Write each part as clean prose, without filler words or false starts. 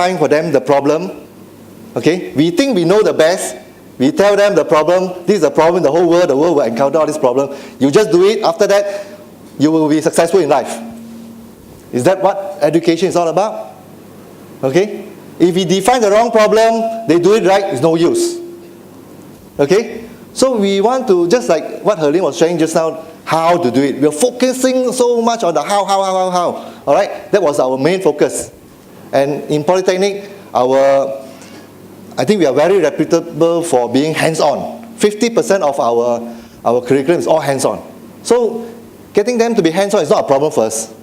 define for them the problem. Okay, we think we know the best. We tell them the problem. This is the problem in the whole world. The world will encounter all this problem. You just do it. After that, you will be successful in life. Is that what education is all about? Okay? If we define the wrong problem, they do it right, it's no use. Okay? So we want to, just like what Herlin was saying just now, how to do it. We're focusing so much on the how. All right? That was our main focus. And in Polytechnic, I think we are very reputable for being hands-on. 50% of our curriculum is all hands-on. So getting them to be hands-on is not a problem for us.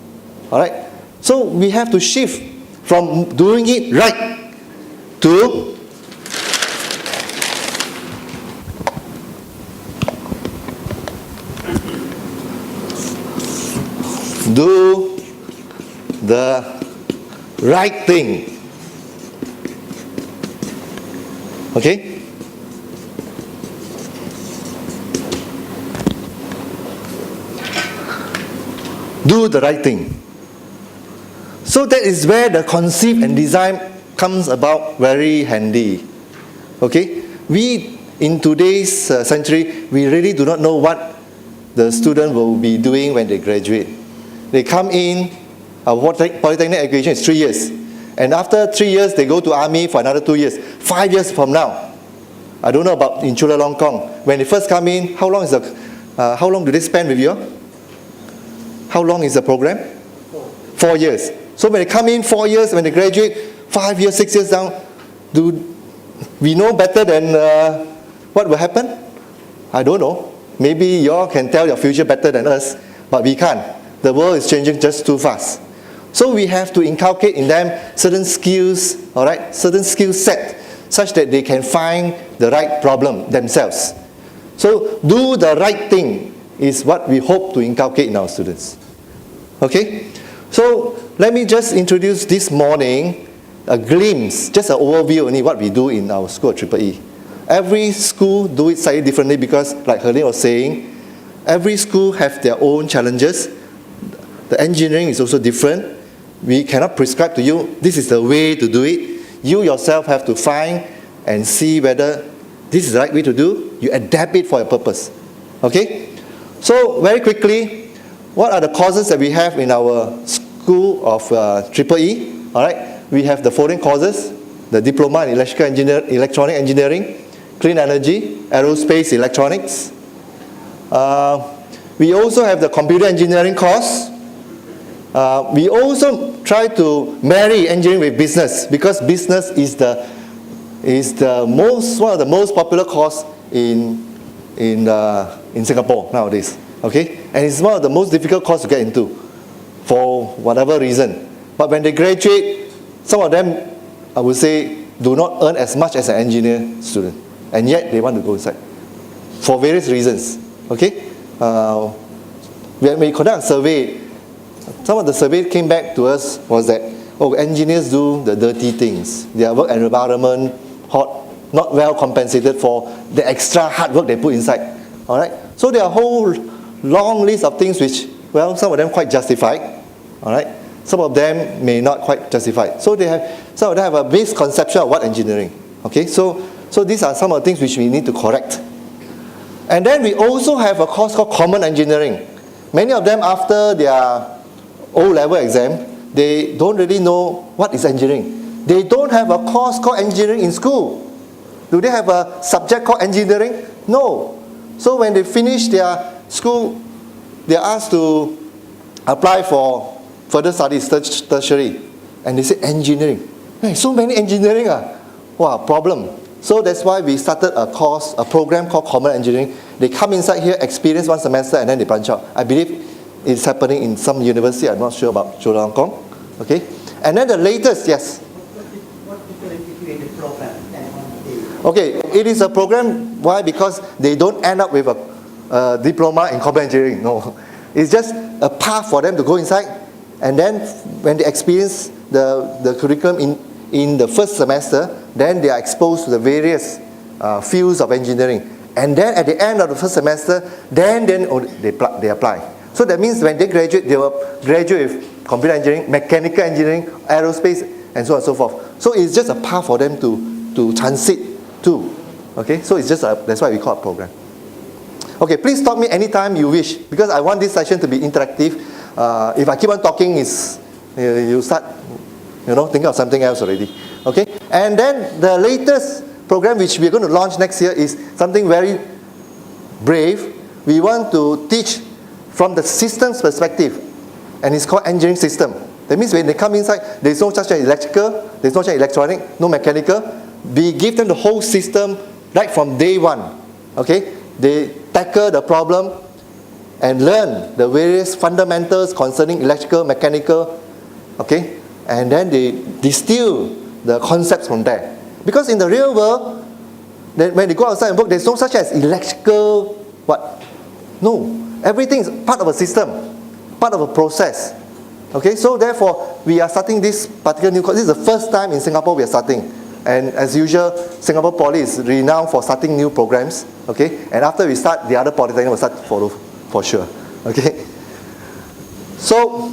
All right? So we have to shift from doing it right to do the right thing. Okay? Do the right thing. So that is where the conceive and design comes about very handy. Okay? We, in today's century, we really do not know what the student will be doing when they graduate. They come in, our Polytechnic education is 3 years. And after 3 years, they go to army for another 2 years. 5 years from now, I don't know about in Chulalongkorn. When they first come in, how long do they spend with you? How long is the program? 4 years. So when they come in 4 years, when they graduate, 5 years, 6 years down, do we know better than what will happen? I don't know. Maybe you all can tell your future better than us, but we can't. The world is changing just too fast. So we have to inculcate in them certain skills, all right, certain skill set, such that they can find the right problem themselves. So do the right thing is what we hope to inculcate in our students. Okay? So let me just introduce this morning a glimpse, just an overview only what we do in our school at EEE. Every school do it slightly differently because, like Herlin was saying, every school have their own challenges. The engineering is also different. We cannot prescribe to you, this is the way to do it. You yourself have to find and see whether this is the right way to do. You adapt it for your purpose. Okay? So very quickly, what are the courses that we have in our school of EEE? All right? We have the following courses: the Diploma in Electronic Engineering, Clean Energy, Aerospace Electronics. We also have the Computer Engineering course. We also try to marry engineering with business because business is one of the most popular course in Singapore nowadays. Okay, and it's one of the most difficult course to get into for whatever reason. But when they graduate, some of them, I would say, do not earn as much as an engineer student, and yet they want to go inside for various reasons. Okay, when we conduct a survey, some of the survey came back to us was that, oh, engineers do the dirty things. Their work environment not well compensated for the extra hard work they put inside. All right. So there are a whole long list of things which, well, some of them quite justified. All right. Some of them may not quite justified. So some of them have a misconception of what engineering. Okay. So these are some of the things which we need to correct. And then we also have a course called Common Engineering. Many of them, after their O-level exam, they don't really know what is engineering. They don't have a course called engineering in school. Do they have a subject called engineering? No. So when they finish their school, they are asked to apply for further studies, tertiary. And they say engineering. Hey, so many engineering. Wow, problem. So that's why we started a program called Common Engineering. They come inside here, experience 1 semester, and then they branch out. I believe it's happening in some university. I'm not sure about Chulalongkorn. Okay? And then the latest, yes? What differentiates the program and on the Okay, it is a program. Why? Because they don't end up with a diploma in common engineering. No. It's just a path for them to go inside. And then when they experience the curriculum in the first semester, then they are exposed to the various fields of engineering. And then at the end of the first semester, then they apply. So that means when they graduate, they will graduate with computer engineering, mechanical engineering, aerospace, and so on and so forth. So it's just a path for them to transit to. Okay, so it's just that's why we call it program. Okay, please stop me anytime you wish, because I want this session to be interactive. If I keep on talking, you start, thinking of something else already. Okay, and then the latest program which we're going to launch next year is something very brave. We want to teach from the systems perspective, and it's called engineering system. That means when they come inside, there's no such as electrical, there's no such as electronic, no mechanical. We give them the whole system right from day one. Okay, they tackle the problem and learn the various fundamentals concerning electrical, mechanical. Okay, and then they distill the concepts from there. Because in the real world, when they go outside and work, there's no such as electrical what? No, everything is part of a system, part of a process. Okay, so therefore, we are starting this particular new course. This is the first time in Singapore we are starting. And as usual, Singapore Poly is renowned for starting new programs. Okay, and after we start, the other polytechnic will start to follow for sure. Okay, so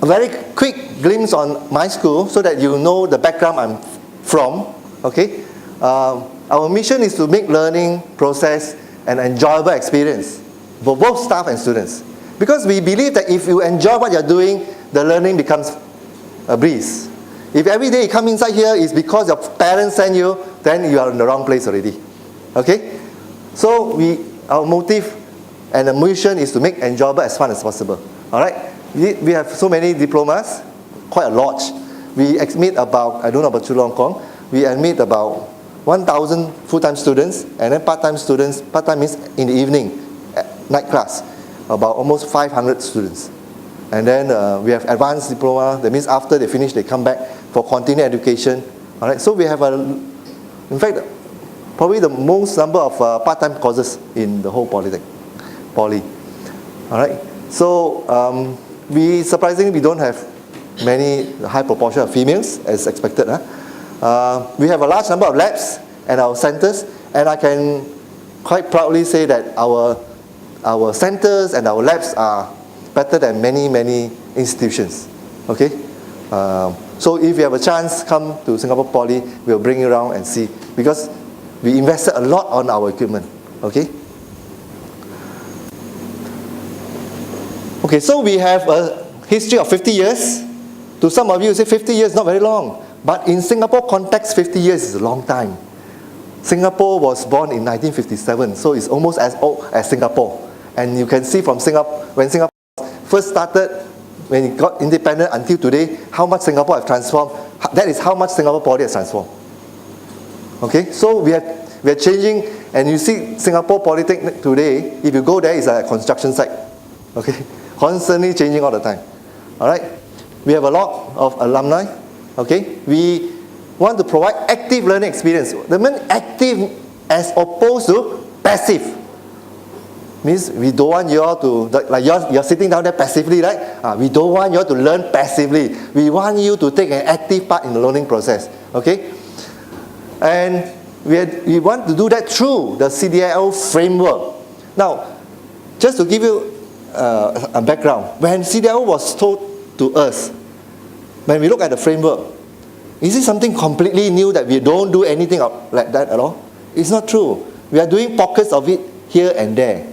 a very quick glimpse on my school so that you know the background I'm from. Okay, our mission is to make learning process an enjoyable experience for both staff and students. Because we believe that if you enjoy what you're doing, the learning becomes a breeze. If every day you come inside here is because your parents send you, then you are in the wrong place already. Okay? So our motive and the mission is to make enjoyable as fun as possible. Alright? We have so many diplomas, quite a lot. We admit about, I don't know about Chulalongkorn Kong, we admit about 1,000 full-time students, and then part-time students, part-time means in the evening, night class, about almost 500 students. And then we have advanced diploma, that means after they finish, they come back for continuing education. All right, so we have, in fact, probably the most number of part-time courses in the whole Poly. All right, so surprisingly, we don't have many high proportion of females as expected. We have a large number of labs at our centers, and I can quite proudly say that our centers and our labs are better than many institutions. Okay, so if you have a chance, come to Singapore Poly. We'll bring you around and see, because we invested a lot on our equipment. Okay. Okay, so we have a history of 50 years. To some of you, say 50 years not very long, but in Singapore context, 50 years is a long time. Singapore was born in 1957, so it's almost as old as Singapore. And you can see from Singapore, when Singapore first started, when it got independent until today, how much Singapore has transformed. That is how much Singapore Poly has transformed. Okay, so we are changing, and you see Singapore Polytechnic today, if you go there, it's a construction site. Okay, constantly changing all the time. All right, we have a lot of alumni. Okay, we want to provide active learning experience. The mean active as opposed to passive. Means we don't want you all to, like you're sitting down there passively, right? We don't want you all to learn passively. We want you to take an active part in the learning process. Okay? And we want to do that through the CDIO framework. Now, just to give you a background, when CDIO was told to us, when we look at the framework, is it something completely new that we don't do anything like that at all? It's not true. We are doing pockets of it here and there.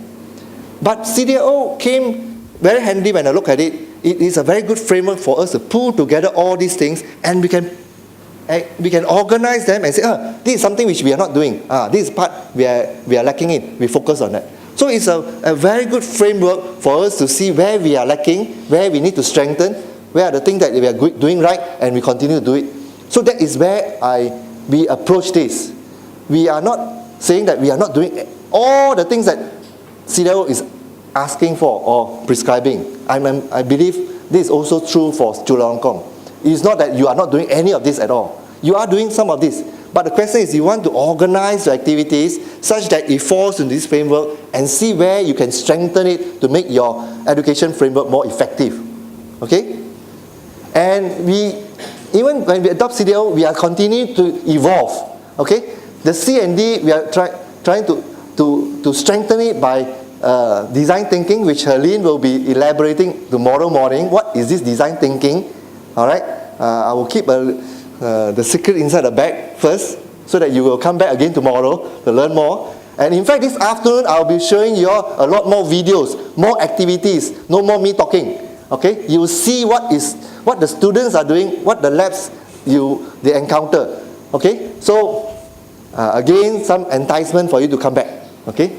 But CDIO came very handy when I look at it. It is a very good framework for us to pull together all these things, and we can organize them and say, this is something which we are not doing. This is part we are lacking in. We focus on that. So it's a very good framework for us to see where we are lacking, where we need to strengthen, where are the things that we are doing right, and we continue to do it. So that is where we approach this. We are not saying that we are not doing all the things that CDIO is asking for or prescribing. I believe this is also true for Chulalongkorn. It is not that you are not doing any of this at all. You are doing some of this. But the question is, you want to organize your activities such that it falls into this framework and see where you can strengthen it to make your education framework more effective. Okay? And even when we adopt CDIO, we are continuing to evolve. Okay? The C and D, we are trying to strengthen it by design thinking, which Helene will be elaborating tomorrow morning. What is this design thinking? All right, I will keep the secret inside the bag first, so that you will come back again tomorrow to learn more. And in fact, this afternoon, I'll be showing you a lot more videos, more activities, no more me talking. Okay? You will see what the students are doing, what the labs they encounter. Okay? So, again, some enticement for you to come back. Okay?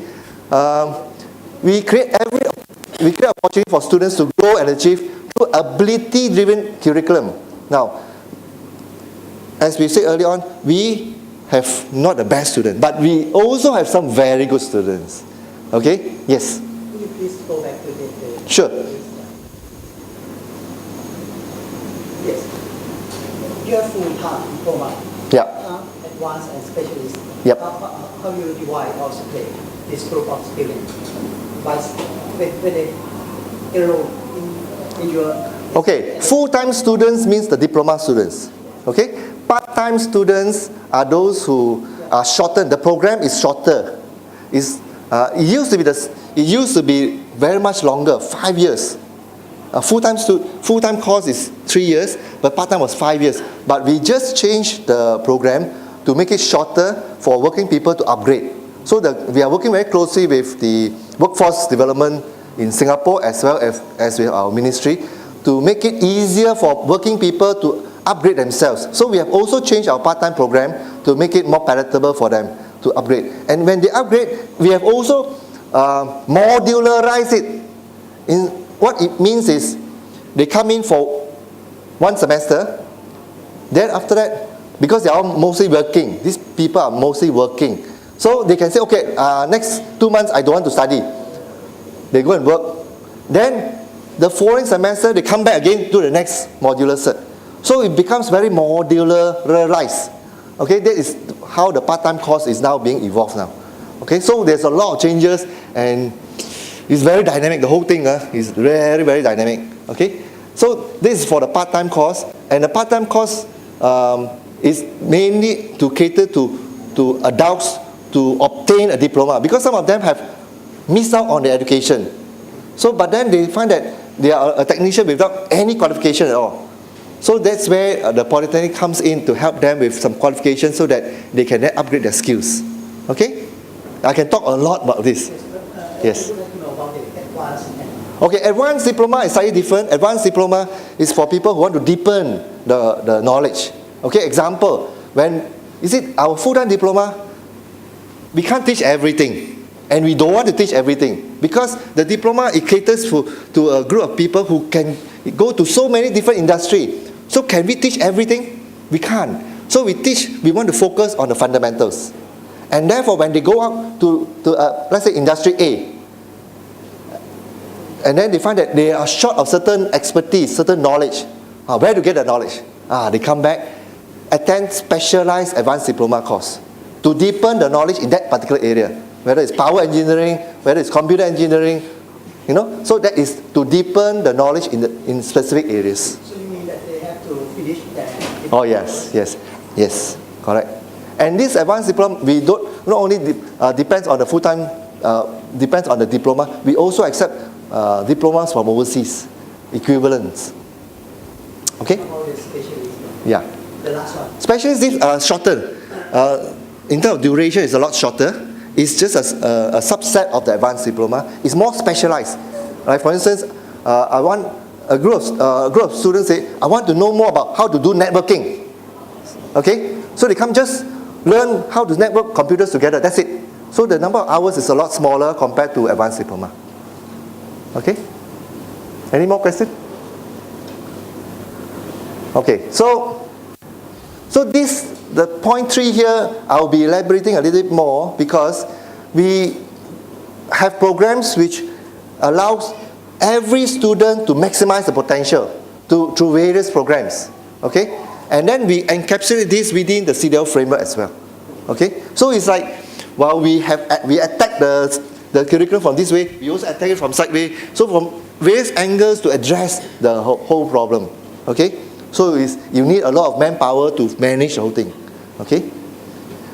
We create opportunity for students to grow and achieve through ability-driven curriculum. Now, as we said earlier on, we have not the best students, but we also have some very good students. Okay? Yes? Will you please go back to the Sure. Yes. You have full-time diploma, Yeah. advanced and specialist. Yep. How you divide or split this group of students when they enroll in your... Okay, full-time students means the diploma students. Okay? Part-time students are those who are shortened. The program is shorter. It used to be very much longer, 5 years. Full-time course is 3 years, but part-time was 5 years. But we just changed the program to make it shorter for working people to upgrade. So we are working very closely with the workforce development in Singapore as well as with our ministry to make it easier for working people to upgrade themselves. So we have also changed our part-time program to make it more palatable for them to upgrade. And when they upgrade, we have also modularized it. What it means is they come in for 1 semester, then after that, because they are mostly working, these people are mostly working, so they can say, okay, next 2 months I don't want to study. They go and work. Then the following semester they come back again to the next modular cert. So it becomes very modularized. Okay, that is how the part-time course is now being evolved now. Okay, so there's a lot of changes and it's very dynamic. The whole thing is very, very dynamic. Okay, so this is for the part-time course, and the part-time course is mainly to cater to adults to obtain a diploma, because some of them have missed out on their education. So, but then they find that they are a technician without any qualification at all. So that's where the Polytechnic comes in to help them with some qualifications so that they can then upgrade their skills. Okay? I can talk a lot about this. Yes. Okay, advanced diploma is slightly different. Advanced diploma is for people who want to deepen the knowledge. Okay, example, when our full-time diploma, we can't teach everything, and we don't want to teach everything, because the diploma, it caters to a group of people who can go to so many different industries. So can we teach everything? We can't. So we want to focus on the fundamentals. And therefore, when they go out to let's say industry A, and then they find that they are short of certain expertise, certain knowledge. Where to get the knowledge? They come back, attend specialized advanced diploma course to deepen the knowledge in that particular area, whether it's power engineering, whether it's computer engineering, so that is to deepen the knowledge in specific areas. So you mean that they have to finish their diploma? Oh yes, correct. And this advanced diploma, we don't not only depends on the full-time, depends on the diploma, we also accept diplomas from overseas, equivalents. Okay? How about the specialist? Yeah. The last one. Specialists are shorter. In terms of duration, it's a lot shorter. It's just a subset of the advanced diploma. It's more specialized. Like for instance, I want a group of students say, I want to know more about how to do networking. Okay? So they come just learn how to network computers together. That's it. So the number of hours is a lot smaller compared to advanced diploma. Okay? Any more questions? Okay, so the point 3 here, I'll be elaborating a little bit more, because we have programs which allows every student to maximize the potential through various programs. Okay? And then we encapsulate this within the CDIO framework as well. Okay? So it's like, while we attack the curriculum from this way, we also attack it from side way. So from various angles to address the whole problem. Okay? So you need a lot of manpower to manage the whole thing. Okay?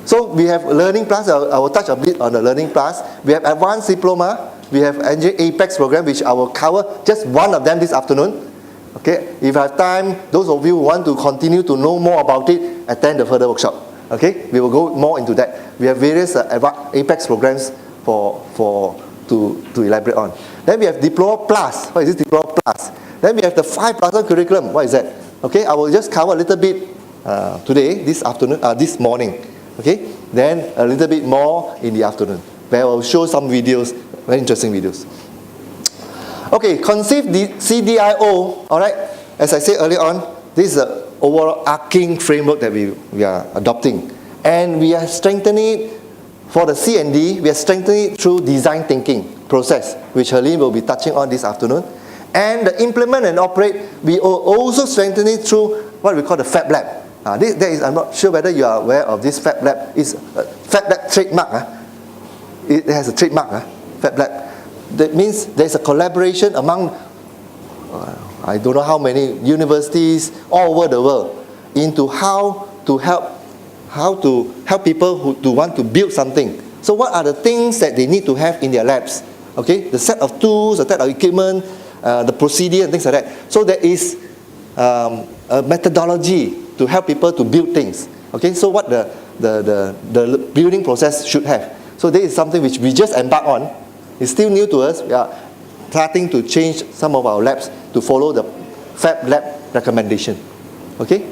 So we have Learning Plus. I will touch a bit on the Learning Plus. We have Advanced Diploma. We have Engineering Apex program, which I will cover just one of them this afternoon. Okay, if I have time, those of you who want to continue to know more about it, attend the further workshop. Okay, we will go more into that. We have various Apex programs to elaborate on. Then we have Diploma Plus. What is this Diploma Plus? Then we have the 5+1 curriculum. What is that? Okay, I will just cover a little bit today, this afternoon, this morning. Okay, then a little bit more in the afternoon, where I will show some videos, very interesting videos. Okay, conceive the CDIO. All right, as I said earlier on, this is the overarching framework that we are adopting, and we are strengthening it for the C and D. We are strengthening it through design thinking process, which Helene will be touching on this afternoon. And the implement and operate, we will also strengthen it through what we call the Fab Lab. I'm not sure whether you are aware of this Fab Lab. It's a Fab Lab trademark. It has a trademark, Fab Lab. That means there's a collaboration among, I don't know how many universities all over the world, into how to help people who want to build something. So what are the things that they need to have in their labs? Okay, the set of tools, the set of equipment, the procedure and things like that. So there is a methodology to help people to build things. Okay, so what the building process should have. So this is something which we just embarked on. It's still new to us. We are starting to change some of our labs to follow the Fab Lab recommendation. Okay?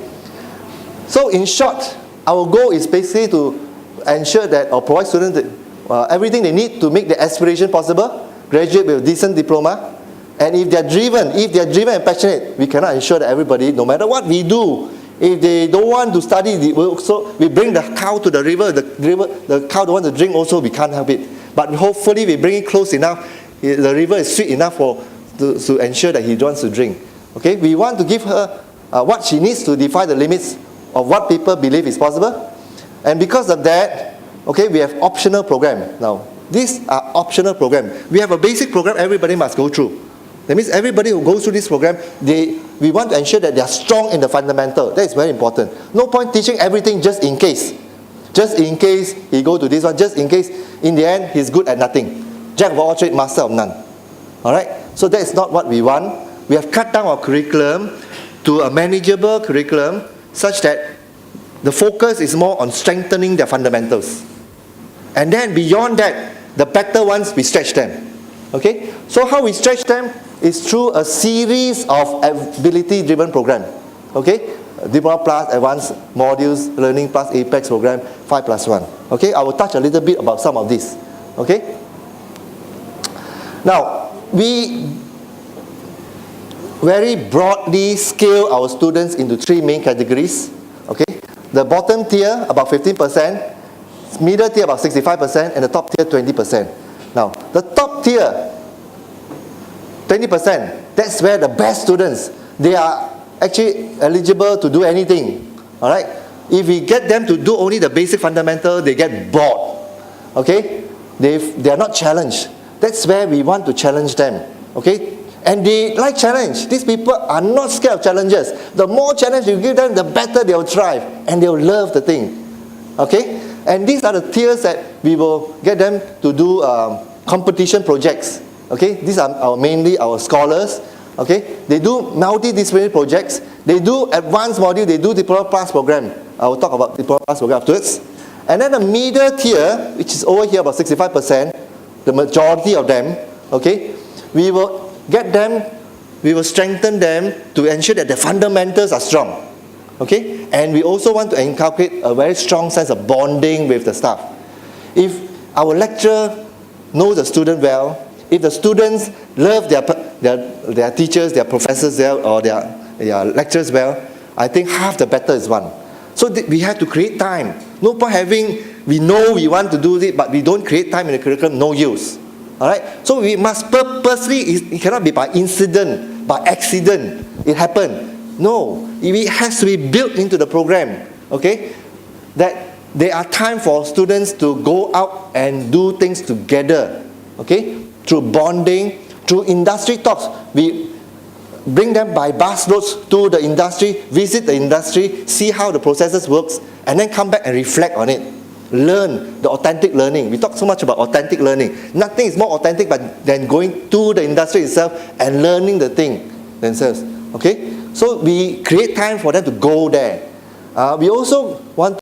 So in short, our goal is basically to ensure that or provide students everything they need to make their aspiration possible, graduate with a decent diploma, and if they're driven and passionate, we cannot ensure that everybody, no matter what we do, if they don't want to study, we bring the cow to the river, the cow don't want to drink also, we can't help it. But hopefully we bring it close enough, the river is sweet enough to ensure that he wants to drink. Okay, we want to give her what she needs to defy the limits of what people believe is possible. And because of that, okay, we have optional program. Now, these are optional program. We have a basic program everybody must go through. That means everybody who goes through this program, we want to ensure that they are strong in the fundamental. That is very important. No point teaching everything just in case. Just in case he go to this one, just in case in the end he's good at nothing. Jack of all trades, master of none. Alright? So that is not what we want. We have cut down our curriculum to a manageable curriculum such that the focus is more on strengthening their fundamentals. And then beyond that, the better ones, we stretch them. Okay? So how we stretch them is through a series of ability-driven program. Okay? Diploma Plus, Advanced Modules, Learning Plus, Apex program, 5+1. Okay? I will touch a little bit about some of this. Okay? Now, we very broadly scale our students into three main categories. Okay? The bottom tier, about 15%, middle tier, about 65%, and the top tier, 20%. Now, the top tier, 20%, that's where the best students, they are actually eligible to do anything. Alright? If we get them to do only the basic fundamental, they get bored. Okay? They are not challenged. That's where we want to challenge them. Okay? And they like challenge. These people are not scared of challenges. The more challenge you give them, the better they will thrive. And they will love the thing. Okay? And these are the tiers that we will get them to do competition projects. Okay? These are mainly our scholars. Okay? They do multidisciplinary projects. They do advanced module. They do Diploma Plus program. I will talk about Diploma Plus program afterwards. And then the middle tier, which is over here about 65%, the majority of them, okay, we will get them, we will strengthen them to ensure that the fundamentals are strong. Okay? And we also want to inculcate a very strong sense of bonding with the staff. If our lecturer knows the student well, if the students love their teachers, their professors or their lecturers well, I think half the battle is won. So we have to create time. No point having, we know we want to do it, but we don't create time in the curriculum, no use. Alright? So we must purposely, it cannot be by incident, by accident, it happened. No, it has to be built into the program. Okay? That there are time for students to go out and do things together. Okay? Through bonding, through industry talks. We bring them by bus roads to the industry, visit the industry, see how the processes works, and then come back and reflect on it. Learn the authentic learning. We talk so much about authentic learning. Nothing is more authentic than going to the industry itself and learning the thing themselves. Okay, so we create time for them to go there. We also want